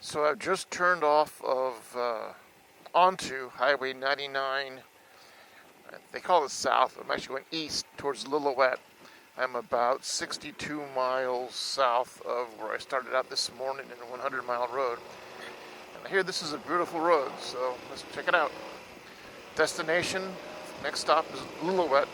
So I've just turned off of onto Highway 99. They call it south. I'm actually going east towards Chilliwack. I'm about 62 miles south of where I started out this morning in a 100-mile road. And I hear this is a beautiful road, so let's check it out. Destination, next stop is Chilliwack.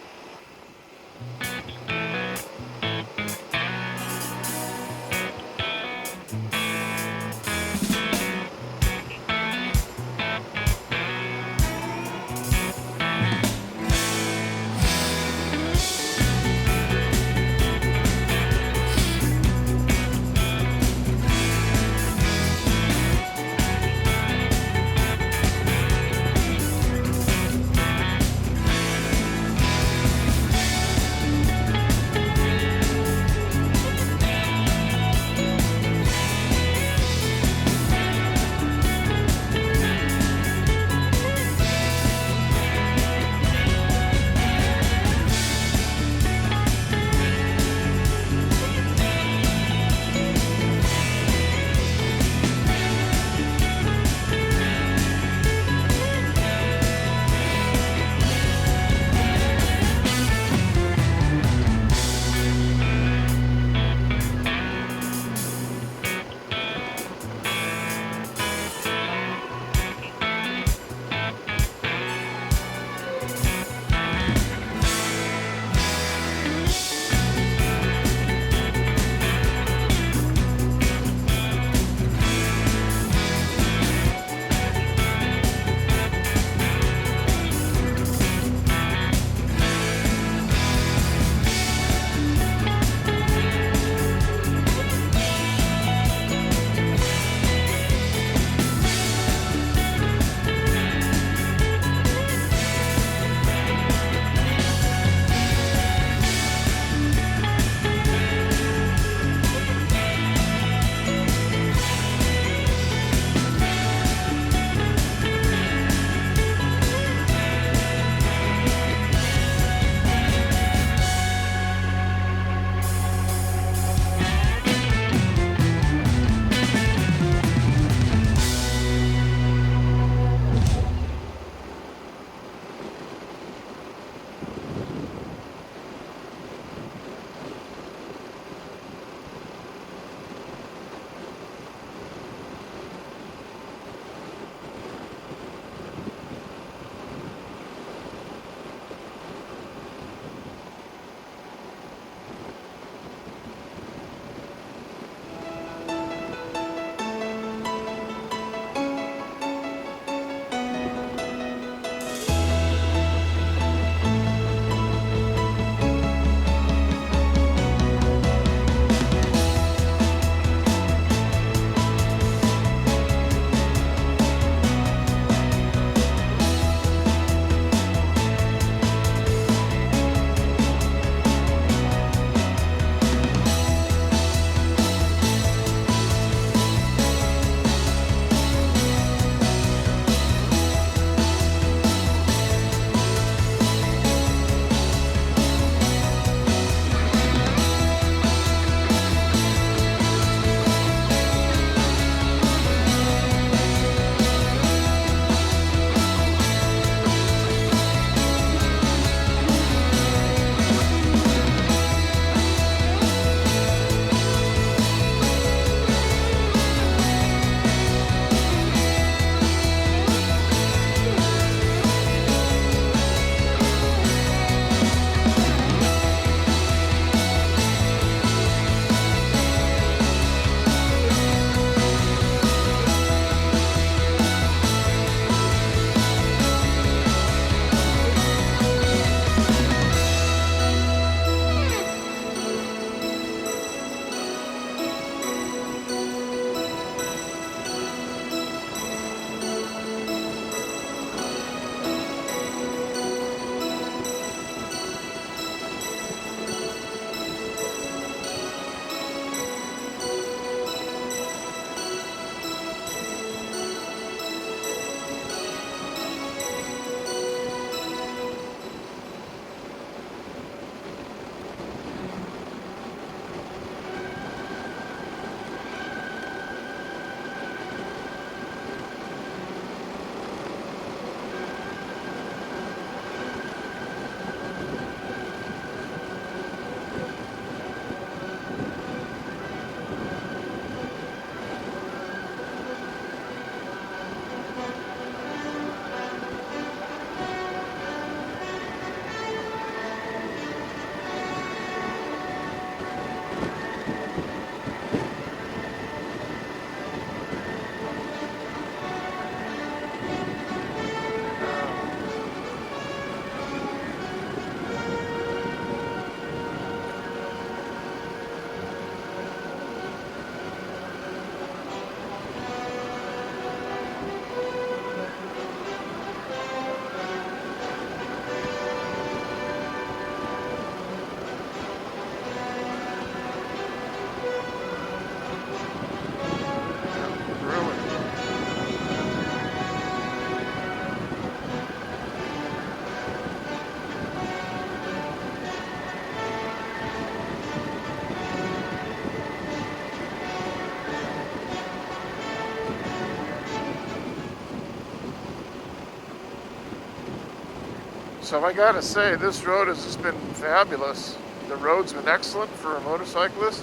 So I gotta say, this road has just been fabulous. The road's been excellent for a motorcyclist,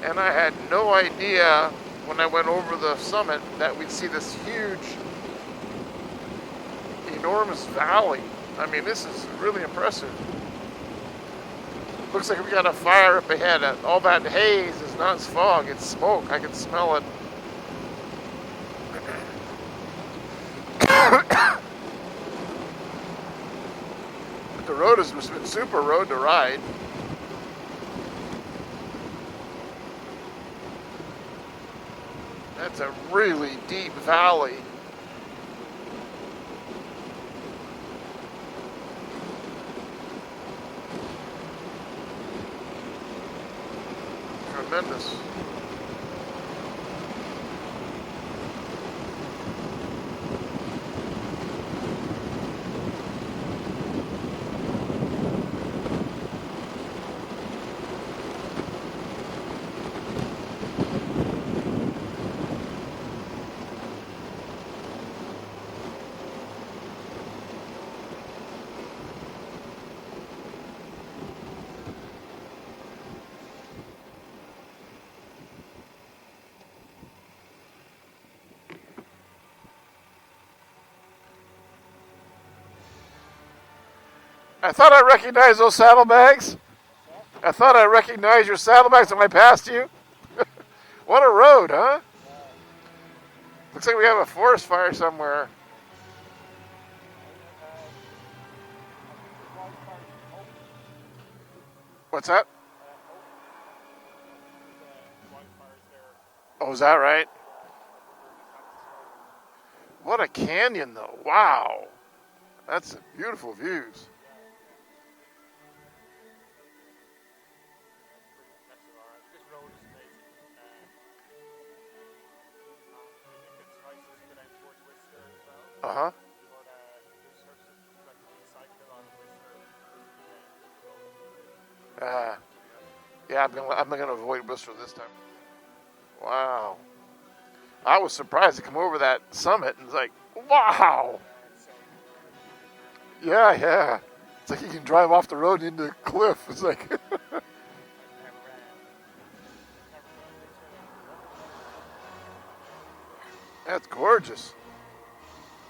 and I had no idea when I went over the summit that we'd see this huge, enormous valley. I mean, this is really impressive. Looks like we got a fire up ahead. All that haze is not fog, it's smoke. I can smell it. But the road has been super road to ride. That's a really deep valley. Tremendous. I thought I recognized those saddlebags. I thought I recognized your saddlebags when I passed you. What a road, huh? Looks like we have a forest fire somewhere. What's that? Oh, is that right? What a canyon, though. Wow. That's beautiful views. Uh-huh. Yeah, I'm gonna avoid Whistler this time. Wow. I was surprised to come over that summit and it's like, wow. Yeah. It's like you can drive off the road into a cliff. It's like that's gorgeous.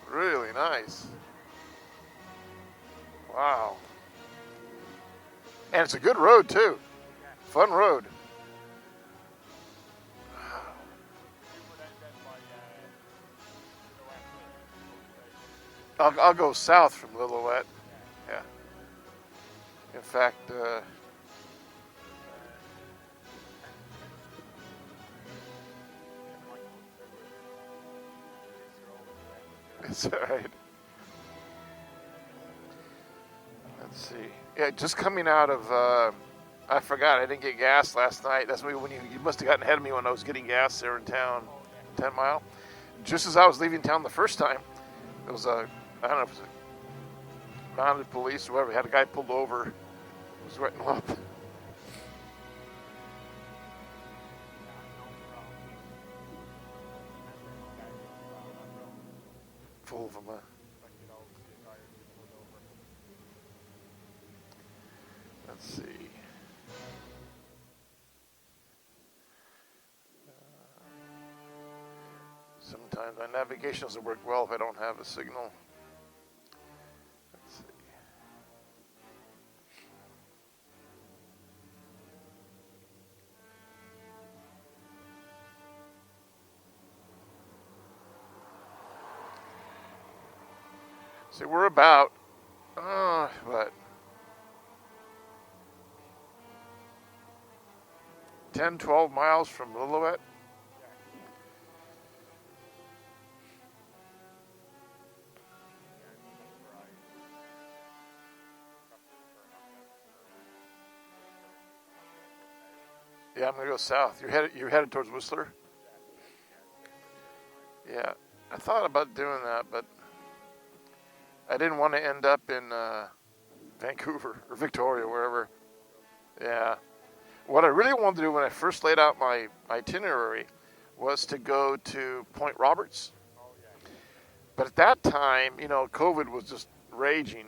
Really nice. Wow. And it's a good road too. Fun road. I'll go south from Lillooet. Yeah. In fact, it's all right. Let's see. Yeah, just coming out of. I forgot. I didn't get gas last night. That's when you must have gotten ahead of me when I was getting gas there in town, 10 Mile. Just as I was leaving town the first time, there was a, I don't know if it was a mounted police or whatever. Had a guy pulled over. Was writing him up. Full of them. Let's see. Sometimes my navigation doesn't work well if I don't have a signal. Let's see. See, we're about, what? 10, 12 miles from Lillooet. Yeah, I'm gonna go south. You're headed towards Whistler. Yeah, I thought about doing that, but I didn't want to end up in Vancouver or Victoria, wherever. Yeah. What I really wanted to do when I first laid out my itinerary was to go to Point Roberts. But at that time, COVID was just raging.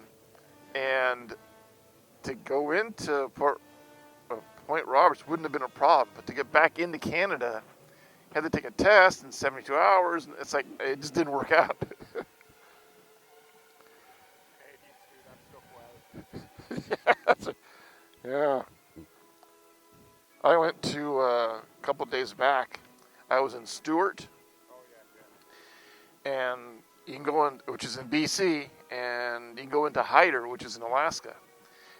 And to go into Point Roberts wouldn't have been a problem, but to get back into Canada, had to take a test in 72 hours, and it's like it just didn't work out. Yeah. I went to a couple days back. I was in Stewart, and you can go in, which is in BC, and you can go into Hyder, which is in Alaska,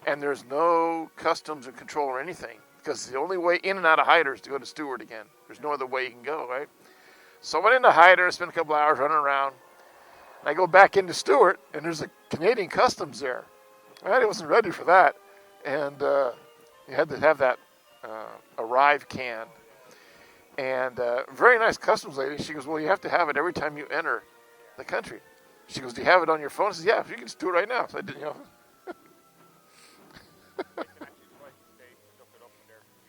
and there's no customs and control or anything, because the only way in and out of Hyder is to go to Stewart again. There's no other way you can go, right? So I went into Hyder, spent a couple hours running around, and I go back into Stewart, and there's a Canadian customs there. I wasn't ready for that, and you had to have that arrive can. And very nice customs lady. She goes, well, you have to have it every time you enter the country. She goes, do you have it on your phone? I said, yeah, you can just do it right now. So I did,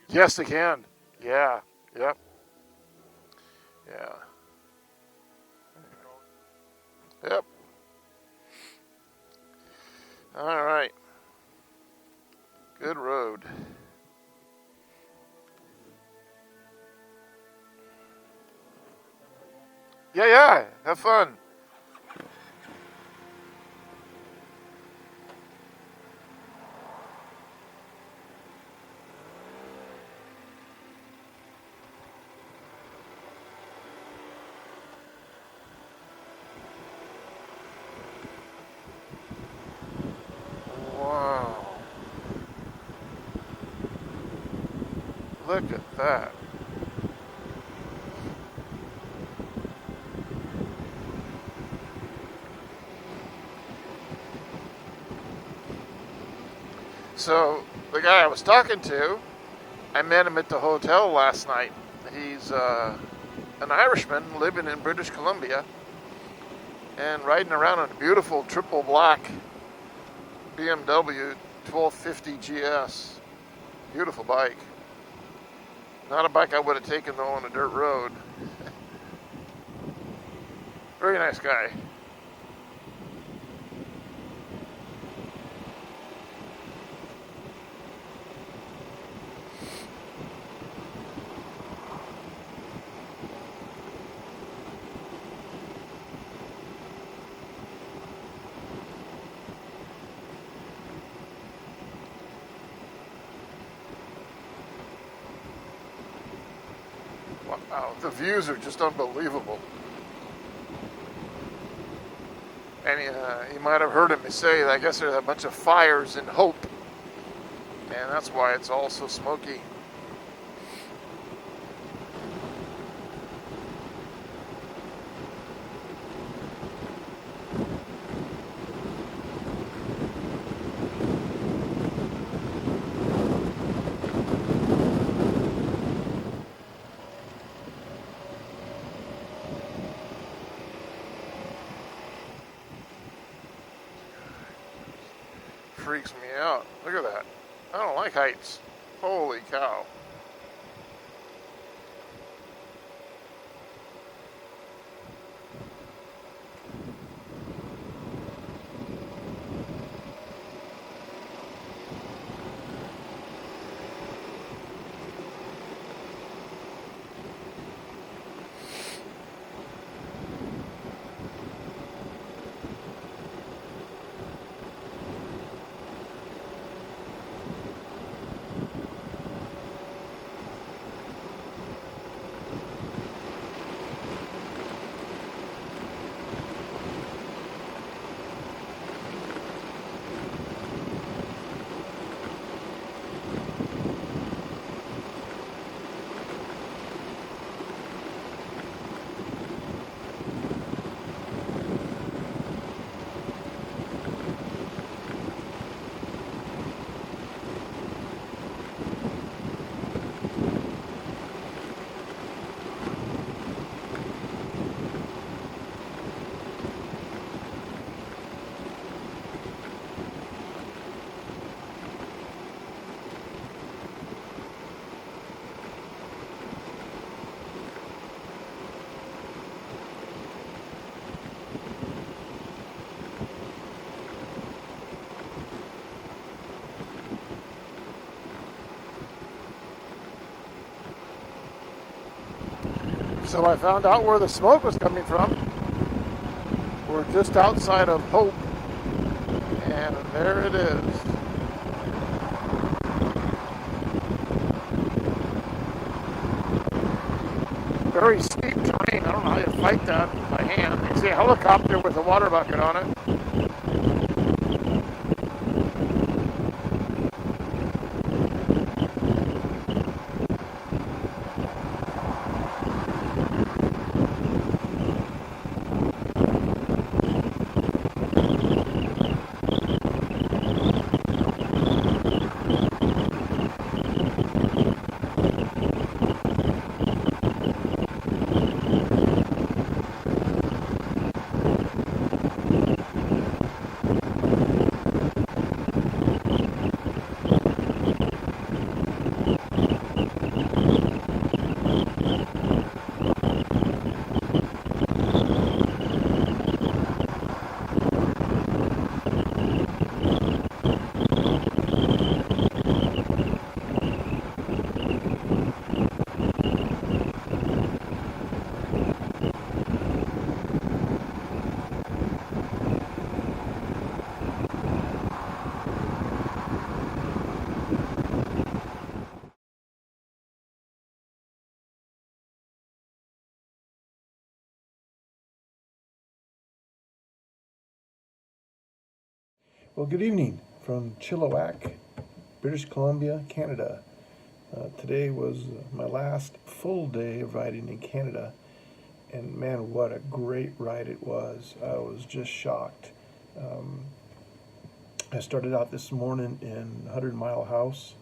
Yes, they can. Yeah. Yep. Yeah. Yep. All right. Good road. Yeah. Have fun. Wow. Look at that. So the guy I was talking to, I met him at the hotel last night. He's an Irishman living in British Columbia and riding around on a beautiful triple black BMW 1250 GS. Beautiful bike. Not a bike I would have taken though on a dirt road. Very nice guy. Wow, the views are just unbelievable. And you might have heard him say, I guess there's a bunch of fires in Hope, and that's why it's all so smoky. Freaks me out. Look at that. I don't like heights. Holy cow. So I found out where the smoke was coming from. We're just outside of Hope, and there it is. Very steep terrain. I don't know how you fight that by hand. You see a helicopter with a water bucket on it. Well, good evening from Chilliwack, British Columbia, Canada. Today was my last full day of riding in Canada, and man, what a great ride it was. I was just shocked. I started out this morning in 100 Mile House,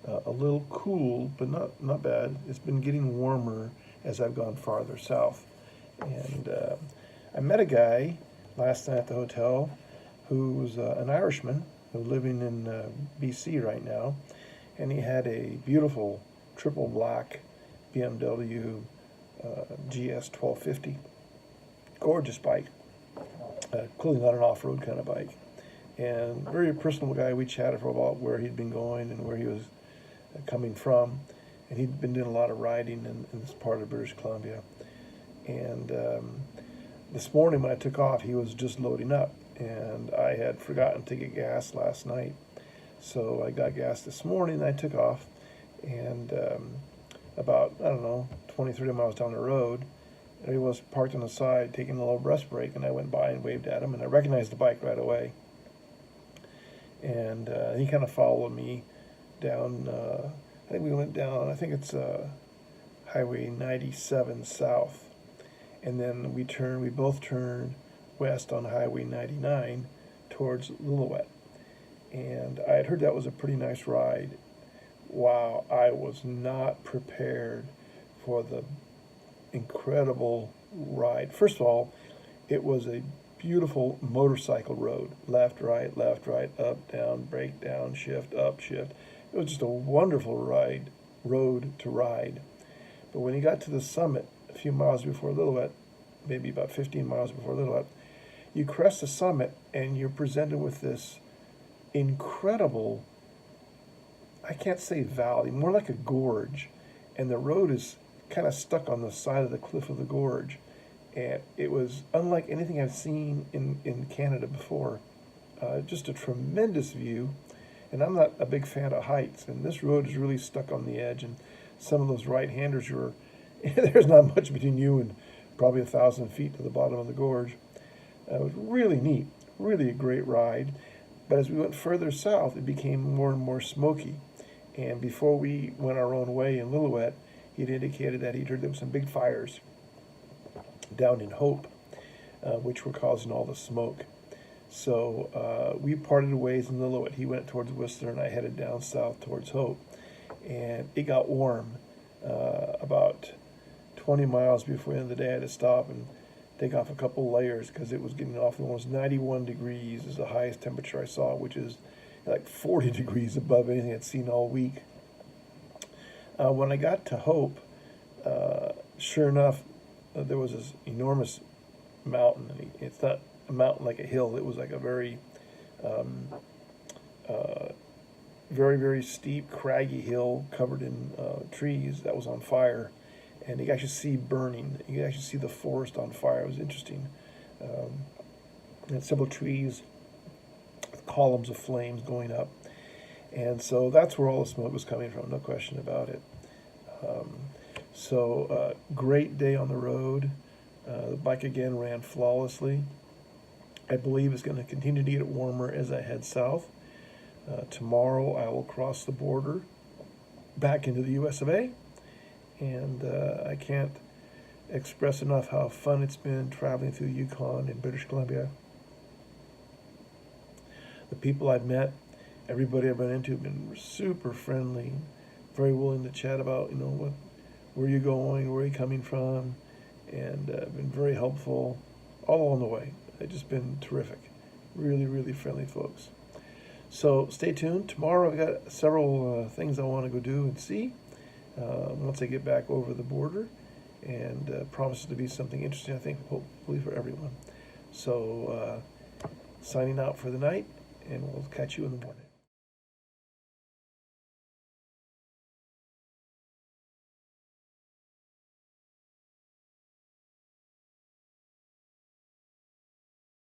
a little cool, but not bad. It's been getting warmer as I've gone farther south. And I met a guy last night at the hotel who's an Irishman who's living in BC right now, and he had a beautiful triple black BMW GS 1250. Gorgeous bike, clearly not an off-road kind of bike. And very personal guy. We chatted for about where he'd been going and where he was coming from, and he'd been doing a lot of riding in this part of British Columbia. And this morning when I took off, he was just loading up, and I had forgotten to get gas last night. So I got gas this morning, and I took off, and about, 20, 30 miles down the road, he was parked on the side taking a little rest break, and I went by and waved at him, and I recognized the bike right away. And he kind of followed me down, I think we went down, I think it's Highway 97 south. And then we both turned west on Highway 99 towards Chilliwack. And I had heard that was a pretty nice ride. Wow, I was not prepared for the incredible ride. First of all, it was a beautiful motorcycle road. Left, right, up, down, brake, down, shift, up, shift. It was just a wonderful road to ride. But when you got to the summit, a few miles before Chilliwack, maybe about 15 miles before Chilliwack, you crest the summit and you're presented with this incredible, I can't say valley, more like a gorge. And the road is kind of stuck on the side of the cliff of the gorge. And it was unlike anything I've seen in Canada before. Just a tremendous view. And I'm not a big fan of heights. And this road is really stuck on the edge. And some of those right-handers, there's not much between you and probably 1,000 feet to the bottom of the gorge. It was really neat, really a great ride. But as we went further south, it became more and more smoky. And before we went our own way in Chilliwack, he'd indicated that he'd heard there were some big fires down in Hope, which were causing all the smoke. So we parted ways in Chilliwack. He went towards Whistler, and I headed down south towards Hope. And it got warm. About 20 miles before the end of the day, I had to stop and take off a couple layers because it was getting off. Almost 91 degrees is the highest temperature I saw, which is like 40 degrees above anything I'd seen all week. When I got to Hope, sure enough, there was this enormous mountain. It's not a mountain like a hill. It was like a very, very, very steep, craggy hill covered in trees that was on fire. and you could actually see burning. You could actually see the forest on fire. It was interesting. And several trees with columns of flames going up. And so that's where all the smoke was coming from, no question about it. Great day on the road. The bike again ran flawlessly. I believe it's going to continue to get warmer as I head south. Tomorrow I will cross the border back into the US of A. And I can't express enough how fun it's been traveling through the Yukon in British Columbia. The people I've met, everybody I've run into have been super friendly, very willing to chat about, where you're going, where you're coming from, and been very helpful all along the way. They've just been terrific. Really, really friendly folks. So stay tuned. Tomorrow I've got several things I want to go do and see once I get back over the border, and promises to be something interesting, I think, hopefully for everyone. So signing out for the night, and we'll catch you in the morning.